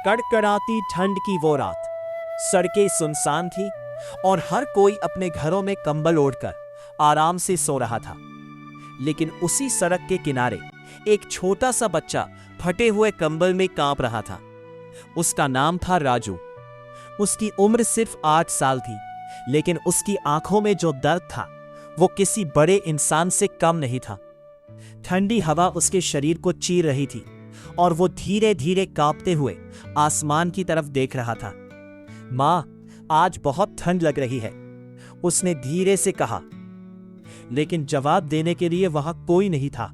कड़कड़ाती ठंड की वो रात। सड़कें सुनसान थी और हर कोई अपने घरों में कंबल ओढ़कर आराम से सो रहा था। लेकिन उसी सड़क के किनारे एक छोटा सा बच्चा फटे हुए कंबल में कांप रहा था। उसका नाम था राजू। उसकी उम्र सिर्फ 8 साल थी, लेकिन उसकी आंखों में जो दर्द था वो किसी बड़े इंसान से कम नहीं था। ठंडी हवा उसके शरीर को चीर रही थी और वो धीरे धीरे कांपते हुए आसमान की तरफ देख रहा था। माँ, आज बहुत ठंड लग रही है, उसने धीरे से कहा। लेकिन जवाब देने के लिए वहां कोई नहीं था,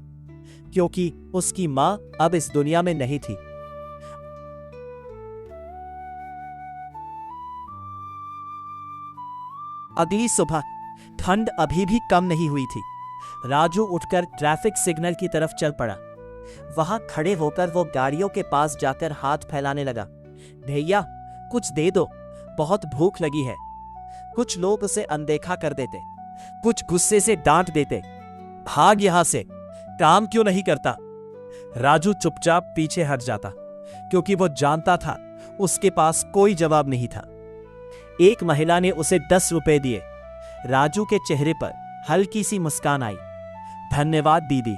क्योंकि उसकी माँ अब इस दुनिया में नहीं थी। अगली सुबह ठंड अभी भी कम नहीं हुई थी। राजू उठकर ट्रैफिक सिग्नल की तरफ चल पड़ा। वहां खड़े होकर वो गाड़ियों के पास जाकर हाथ फैलाने लगा। भैया, कुछ दे दो, बहुत भूख लगी है। कुछ लोग उसे अनदेखा कर देते, कुछ गुस्से से डांट देते। भाग यहां से, काम क्यों नहीं करता? राजू चुपचाप पीछे हट जाता, क्योंकि वो जानता था उसके पास कोई जवाब नहीं था। एक महिला ने उसे 10 रुपए दिए। राजू के चेहरे पर हल्की सी मुस्कान आई। धन्यवाद दीदी।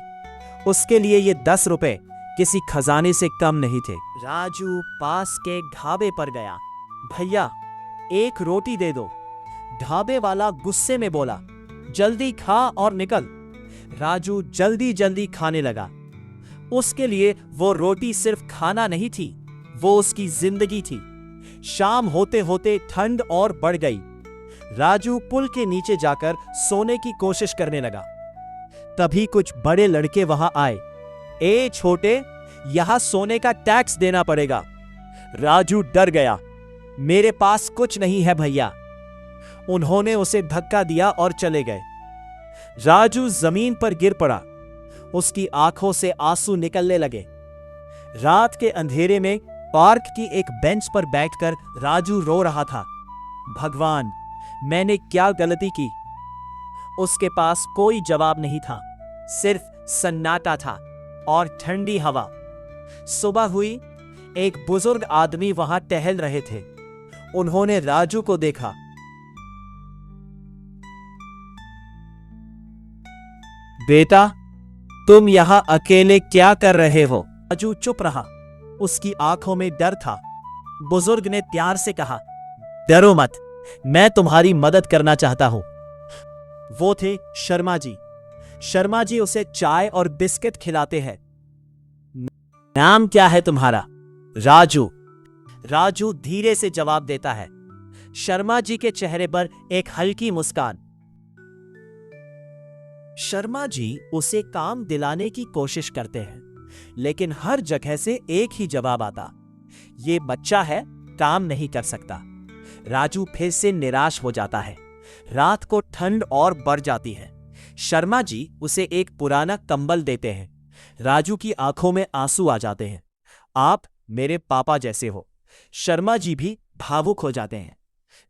उसके लिए ये 10 रुपए किसी खजाने से कम नहीं थे। राजू पास के ढाबे पर गया। भैया, एक रोटी दे दो। ढाबे वाला गुस्से में बोला, जल्दी खा और निकल। राजू जल्दी जल्दी खाने लगा। उसके लिए वो रोटी सिर्फ खाना नहीं थी, वो उसकी जिंदगी थी। शाम होते होते ठंड और बढ़ गई। राजू पुल के नीचे जाकर सोने की कोशिश करने लगा। तभी कुछ बड़े लड़के वहां आए। ए छोटे, यहां सोने का टैक्स देना पड़ेगा। राजू डर गया। मेरे पास कुछ नहीं है भैया। उन्होंने उसे धक्का दिया और चले गए। राजू जमीन पर गिर पड़ा। उसकी आंखों से आंसू निकलने लगे। रात के अंधेरे में पार्क की एक बेंच पर बैठकर राजू रो रहा था। भगवान, मैंने क्या गलती की? उसके पास कोई जवाब नहीं था, सिर्फ सन्नाटा था और ठंडी हवा। सुबह हुई। एक बुजुर्ग आदमी वहां टहल रहे थे। उन्होंने राजू को देखा। बेटा, तुम यहां अकेले क्या कर रहे हो? राजू चुप रहा। उसकी आंखों में डर था। बुजुर्ग ने प्यार से कहा, डरो मत, मैं तुम्हारी मदद करना चाहता हूं। वो थे शर्मा जी। शर्मा जी उसे चाय और बिस्किट खिलाते हैं। नाम क्या है तुम्हारा? राजू। राजू धीरे से जवाब देता है। शर्मा जी के चेहरे पर एक हल्की मुस्कान। शर्मा जी उसे काम दिलाने की कोशिश करते हैं, लेकिन हर जगह से एक ही जवाब आता, ये बच्चा है, काम नहीं कर सकता। राजू फिर से निराश हो जाता है। रात को ठंड और बढ़ जाती है। शर्मा जी उसे एक पुराना कंबल देते हैं। राजू की आंखों में आंसू आ जाते हैं। आप मेरे पापा जैसे हो। शर्मा जी भी भावुक हो जाते हैं।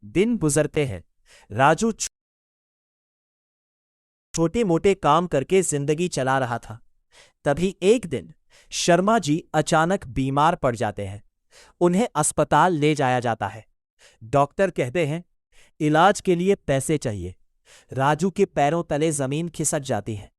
दिन गुजरते हैं। राजू छोटे मोटे काम करके जिंदगी चला रहा था। तभी एक दिन शर्मा जी अचानक बीमार पड़ जाते हैं। उन्हें अस्पताल ले जाया जाता है। डॉक्टर कहते हैं, इलाज के लिए पैसे चाहिए। राजू के पैरों तले जमीन खिसक जाती है।